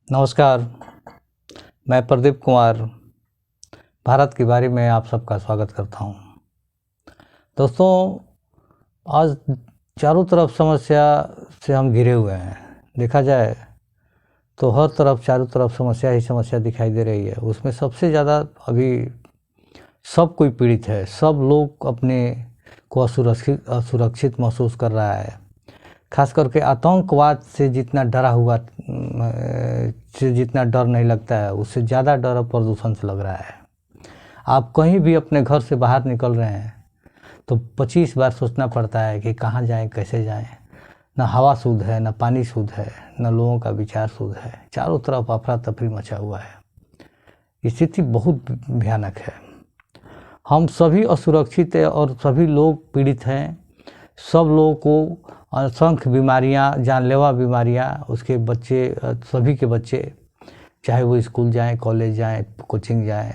नमस्कार, मैं प्रदीप कुमार भारत की बारी में आप सबका स्वागत करता हूं। दोस्तों, आज चारों तरफ समस्या से हम घिरे हुए हैं। देखा जाए तो हर तरफ चारों तरफ समस्या ही समस्या दिखाई दे रही है। उसमें सबसे ज़्यादा अभी सब कोई पीड़ित है। सब लोग अपने को असुरक्षित महसूस कर रहा है। खास करके आतंकवाद से जितना डरा हुआ से जितना डर नहीं लगता है, उससे ज़्यादा डर अब प्रदूषण से लग रहा है। आप कहीं भी अपने घर से बाहर निकल रहे हैं तो 25 बार सोचना पड़ता है कि कहाँ जाएं, कैसे जाएं। न हवा शुद्ध है, न पानी शुद्ध है, न लोगों का विचार शुद्ध है। चारों तरफ अफरा तफरी मचा हुआ है। स्थिति बहुत भयानक है। हम सभी असुरक्षित हैं और सभी लोग पीड़ित हैं। सब लोगों को असंख्य बीमारियां, जानलेवा बीमारियां, उसके बच्चे, सभी के बच्चे, चाहे वो स्कूल जाएं, कॉलेज जाएं, कोचिंग जाएं,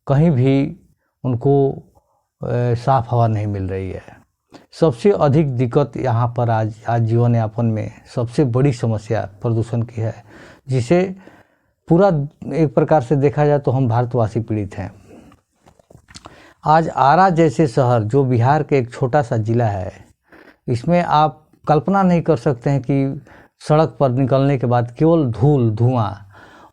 कहीं भी उनको साफ़ हवा नहीं मिल रही है। सबसे अधिक दिक्कत यहाँ पर आज जीवन यापन में सबसे बड़ी समस्या प्रदूषण की है, जिसे पूरा एक प्रकार से देखा जाए तो हम भारतवासी पीड़ित हैं। आज आरा जैसे शहर, जो बिहार के एक छोटा सा ज़िला है, इसमें आप कल्पना नहीं कर सकते हैं कि सड़क पर निकलने के बाद केवल धूल, धुआं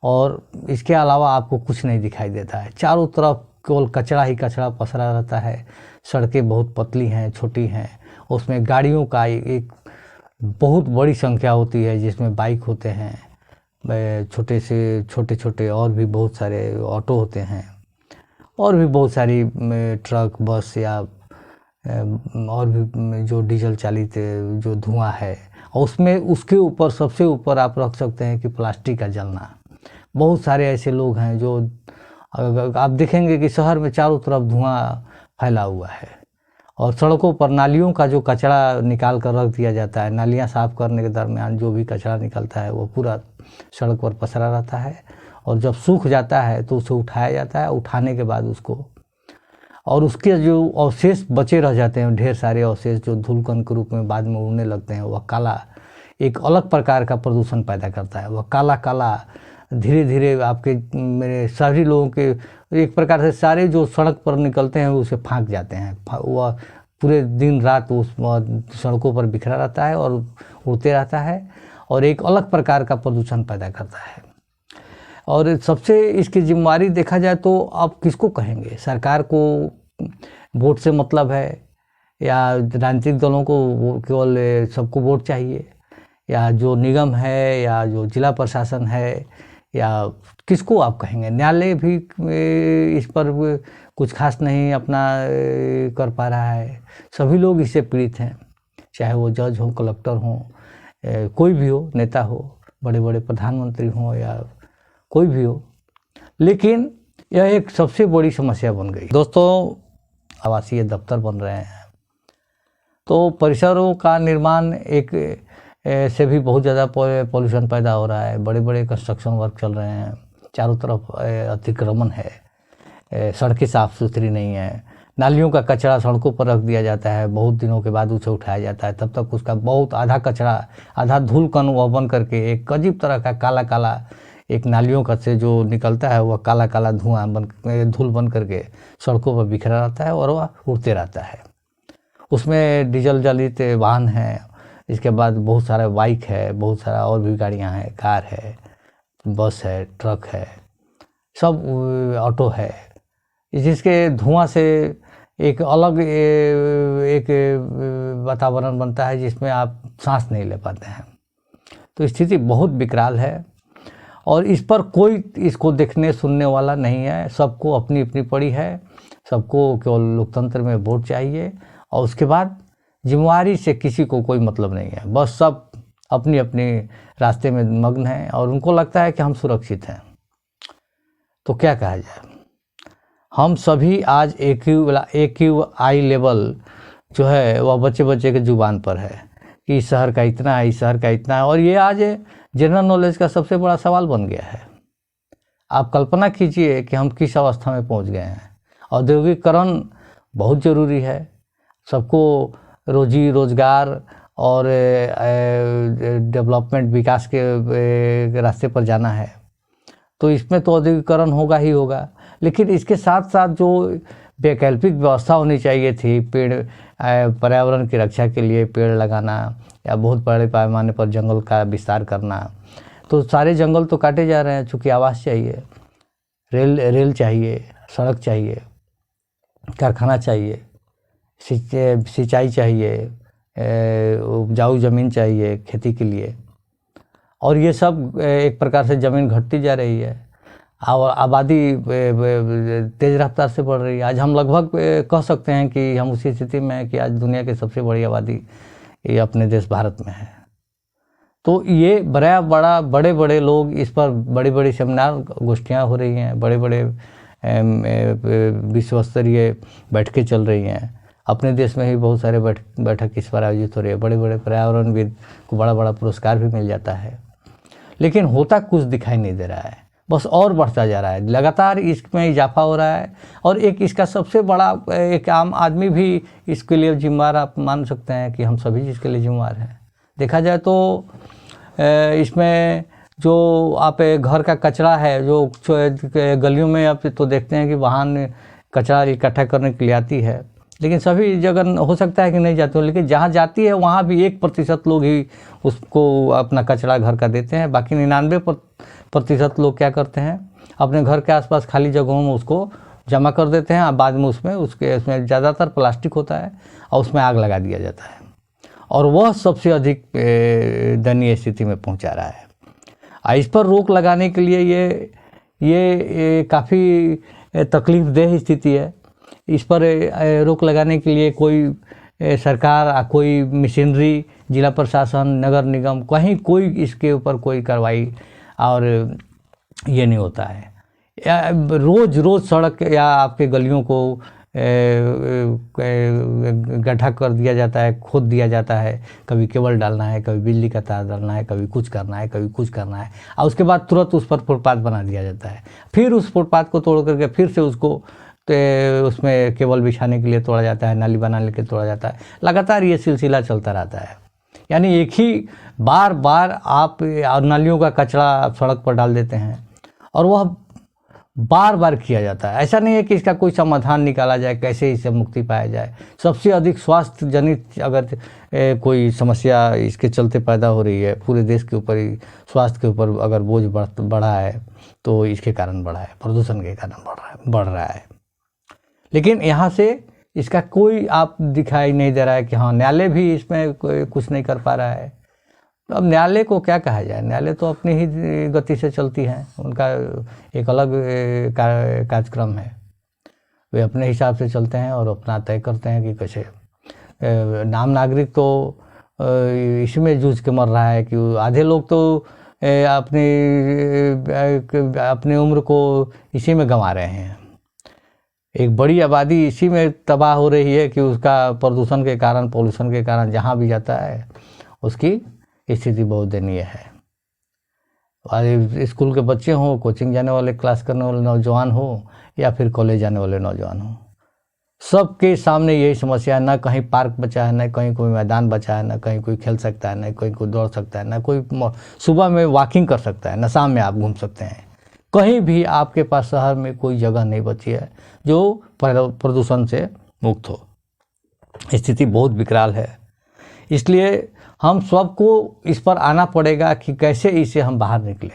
और इसके अलावा आपको कुछ नहीं दिखाई देता है। चारों तरफ केवल कचरा ही कचरा पसरा रहता है। सड़कें बहुत पतली हैं, छोटी हैं। उसमें गाड़ियों का एक बहुत बड़ी संख्या होती है, जिसमें बाइक होते हैं, छोटे से छोटे और भी बहुत सारे ऑटो होते हैं, और भी बहुत सारी ट्रक, बस या और भी जो डीजल चालित जो धुआं है। और उसमें उसके ऊपर सबसे ऊपर आप रख सकते हैं कि प्लास्टिक का जलना। बहुत सारे ऐसे लोग हैं जो आप देखेंगे कि शहर में चारों तरफ धुआं फैला हुआ है, और सड़कों पर नालियों का जो कचरा निकाल कर रख दिया जाता है, नालियाँ साफ़ करने के दरमियान जो भी कचरा निकलता है वो पूरा सड़क पर पसरा रहता है। और जब सूख जाता है तो उसे उठाया जाता है। उठाने के बाद उसको, और उसके जो अवशेष बचे रह जाते हैं, ढेर सारे अवशेष जो धूलकण के रूप में बाद में उड़ने लगते हैं, वह काला एक अलग प्रकार का प्रदूषण पैदा करता है। वह काला काला धीरे धीरे आपके मेरे सभी लोगों के एक प्रकार से सारे जो सड़क पर निकलते हैं उसे फाँक जाते हैं। वह पूरे दिन रात उस सड़कों पर बिखरा रहता है और उड़ते रहता है, और एक अलग प्रकार का प्रदूषण पैदा करता है। और सबसे इसकी जिम्मेवारी देखा जाए तो आप किसको कहेंगे? सरकार को वोट से मतलब है, या राजनीतिक दलों को केवल सबको वोट चाहिए, या जो निगम है, या जो जिला प्रशासन है, या किसको आप कहेंगे? न्यायालय भी इस पर कुछ खास नहीं अपना कर पा रहा है। सभी लोग इससे पीड़ित हैं, चाहे वो जज हो, कलेक्टर हो, कोई भी हो, नेता हो, बड़े बड़े प्रधानमंत्री हों, या कोई भी हो। लेकिन यह एक सबसे बड़ी समस्या बन गई। दोस्तों, आवासीय दफ्तर बन रहे हैं तो परिसरों का निर्माण एक से भी बहुत ज़्यादा पॉल्यूशन पैदा हो रहा है। बड़े बड़े कंस्ट्रक्शन वर्क चल रहे हैं, चारों तरफ अतिक्रमण है, सड़कें साफ़ सुथरी नहीं है, नालियों का कचरा सड़कों पर रख दिया जाता है, बहुत दिनों के बाद उसे उठाया जाता है, तब तक उसका बहुत आधा कचरा, आधा धूल कण वह बन करके एक अजीब तरह का काला काला एक नालियों का से जो निकलता है, वह काला काला धुआं धूल बन करके सड़कों पर बिखरा रहता है और वह उड़ते रहता है। उसमें डीजल चालित वाहन है, इसके बाद बहुत सारा बाइक है, बहुत सारा और भी गाड़ियां हैं, कार है, बस है, ट्रक है, सब ऑटो है, जिसके धुआं से एक अलग एक वातावरण बनता है जिसमें आप सांस नहीं ले पाते हैं। तो स्थिति बहुत विकराल है, और इस पर कोई इसको देखने सुनने वाला नहीं है। सबको अपनी अपनी पड़ी है, सबको केवल लोकतंत्र में वोट चाहिए, और उसके बाद जिम्मेवारी से किसी को कोई मतलब नहीं है। बस सब अपनी अपनी रास्ते में मग्न हैं और उनको लगता है कि हम सुरक्षित हैं। तो क्या कहा जाए? हम सभी आज AQI लेवल जो है वह बच्चे बच्चे के जुबान पर है कि इस शहर का इतना है, इस शहर का इतना है, और ये आज जनरल नॉलेज का सबसे बड़ा सवाल बन गया है। आप कल्पना कीजिए कि हम किस अवस्था में पहुंच गए हैं। औद्योगिकरण बहुत ज़रूरी है, सबको रोजी रोजगार और डेवलपमेंट विकास के रास्ते पर जाना है, तो इसमें तो औद्योगिकरण होगा ही होगा। लेकिन इसके साथ साथ जो वैकल्पिक व्यवस्था होनी चाहिए थी, पेड़ पर्यावरण की रक्षा के लिए पेड़ लगाना या बहुत बड़े पैमाने पर जंगल का विस्तार करना, तो सारे जंगल तो काटे जा रहे हैं। चूँकि आवास चाहिए, रेल चाहिए, सड़क चाहिए, कारखाना चाहिए, सिंचाई चाहिए, उपजाऊ ज़मीन चाहिए खेती के लिए, और ये सब एक प्रकार से ज़मीन घटती जा रही है और आबादी तेज़ रफ्तार से बढ़ रही है। आज हम लगभग कह सकते हैं कि हम उसी स्थिति में हैं कि आज दुनिया की सबसे बड़ी आबादी ये अपने देश भारत में है। तो ये बड़े बड़े लोग इस पर बड़ी बड़ी सेमिनार गोष्ठियाँ हो रही हैं, बड़े बड़े विश्व स्तरीय बैठकें चल रही हैं। अपने देश में ही बहुत सारे बैठक इस पर आयोजित हो रही है। बड़े बड़े पर्यावरणविद को बड़ा बड़ा पुरस्कार भी मिल जाता है, लेकिन होता कुछ दिखाई नहीं दे रहा है, बस और बढ़ता जा रहा है। लगातार इसमें इजाफा हो रहा है और एक इसका सबसे बड़ा एक आम आदमी भी इसके लिए जिम्मेदार, आप मान सकते हैं कि हम सभी इसके लिए जिम्मेदार हैं। देखा जाए तो इसमें जो आप घर का कचरा है, जो गलियों में आप तो देखते हैं कि वाहन कचरा इकट्ठा करने के लिए आती है, लेकिन सभी जगह हो सकता है कि नहीं जाती हो, लेकिन जहाँ जाती है वहाँ भी 1% लोग ही उसको अपना कचरा घर का देते हैं। बाकी 99% लोग क्या करते हैं, अपने घर के आसपास खाली जगहों में उसको जमा कर देते हैं और बाद में उसमें ज़्यादातर प्लास्टिक होता है और उसमें आग लगा दिया जाता है, और वह सबसे अधिक दयनीय स्थिति में पहुंचा रहा है। इस पर रोक लगाने के लिए ये काफ़ी तकलीफदेह स्थिति है। इस पर रोक लगाने के लिए कोई सरकार, कोई मशीनरी, जिला प्रशासन, नगर निगम, कहीं कोई इसके ऊपर कोई कार्रवाई और ये नहीं होता है। रोज़ सड़क या आपके गलियों को गड्ढा कर दिया जाता है, खोद दिया जाता है। कभी केबल डालना है, कभी बिजली का तार डालना है, कभी कुछ करना है, कभी कुछ करना है, और उसके बाद तुरंत उस पर फुटपाथ बना दिया जाता है। फिर उस फुटपाथ को तोड़ करके फिर से उसको उसमें केबल बिछाने के लिए तोड़ा जाता है, नाली बनाने के लिए तोड़ा जाता है। लगातार ये सिलसिला चलता रहता है। यानी एक ही बार आप नालियों का कचरा आप सड़क पर डाल देते हैं और वह बार किया जाता है। ऐसा नहीं है कि इसका कोई समाधान निकाला जाए, कैसे इससे मुक्ति पाया जाए। सबसे अधिक स्वास्थ्य जनित अगर कोई समस्या इसके चलते पैदा हो रही है, पूरे देश के ऊपर ही स्वास्थ्य के ऊपर अगर बोझ बढ़ा है तो इसके कारण बढ़ा है, प्रदूषण के कारण बढ़ रहा है। लेकिन यहाँ से इसका कोई आप दिखाई नहीं दे रहा है कि हाँ, न्यायालय भी इसमें कुछ नहीं कर पा रहा है। तो अब न्यायालय को क्या कहा जाए, न्यायालय तो अपनी ही गति से चलती हैं, उनका एक अलग कार्यक्रम है। वे अपने हिसाब से चलते हैं और अपना तय करते हैं कि कैसे। नाम नागरिक तो इसी में जूझ के मर रहा है कि आधे लोग तो अपनी उम्र को इसी में गंवा रहे हैं। एक बड़ी आबादी इसी में तबाह हो रही है कि उसका प्रदूषण के कारण, पॉल्यूशन के कारण जहाँ भी जाता है उसकी स्थिति बहुत दयनीय है। स्कूल के बच्चे हों, कोचिंग जाने वाले, क्लास करने वाले नौजवान हो, या फिर कॉलेज जाने वाले नौजवान हो, सबके सामने यही समस्या है। ना कहीं पार्क बचा है, ना कहीं कोई मैदान बचा है, ना कहीं कोई खेल सकता है, ना कहीं कोई दौड़ सकता है, ना कोई सुबह में वॉकिंग कर सकता है, ना शाम में आप घूम सकते हैं। कहीं भी आपके पास शहर में कोई जगह नहीं बची है जो प्रदूषण से मुक्त हो। स्थिति बहुत विकराल है। इसलिए हम सबको इस पर आना पड़ेगा कि कैसे इसे हम बाहर निकलें।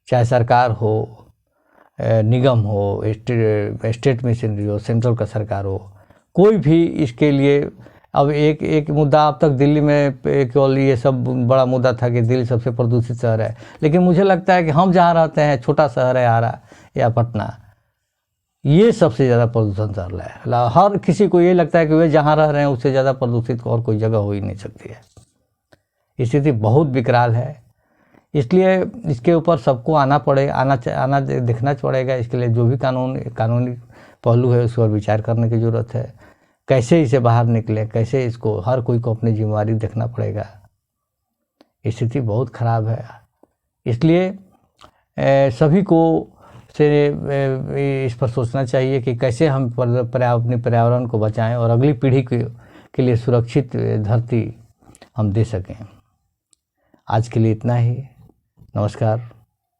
चाहे सरकार हो, निगम हो, स्टेट मशीनरी हो, सेंट्रल का सरकार हो, कोई भी इसके लिए। अब एक मुद्दा अब तक दिल्ली में केवल ये सब बड़ा मुद्दा था कि दिल्ली सबसे प्रदूषित शहर है, लेकिन मुझे लगता है कि हम जहाँ रहते हैं, छोटा शहर है आरा या पटना, ये सबसे ज़्यादा प्रदूषण शहर है। हर किसी को ये लगता है कि वे जहाँ रह रहे हैं उससे ज़्यादा प्रदूषित और कोई जगह हो ही नहीं सकती है। स्थिति बहुत विकराल है। इसलिए इसके ऊपर सबको आना देखना पड़ेगा। इसके लिए जो भी कानूनी पहलू है उस पर विचार करने की ज़रूरत है। कैसे इसे बाहर निकले, कैसे इसको हर कोई को अपनी जिम्मेदारी देखना पड़ेगा। स्थिति बहुत ख़राब है। इसलिए सभी को से इस पर सोचना चाहिए कि कैसे हम अपने पर्यावरण को बचाएं और अगली पीढ़ी के लिए सुरक्षित धरती हम दे सकें। आज के लिए इतना ही। नमस्कार।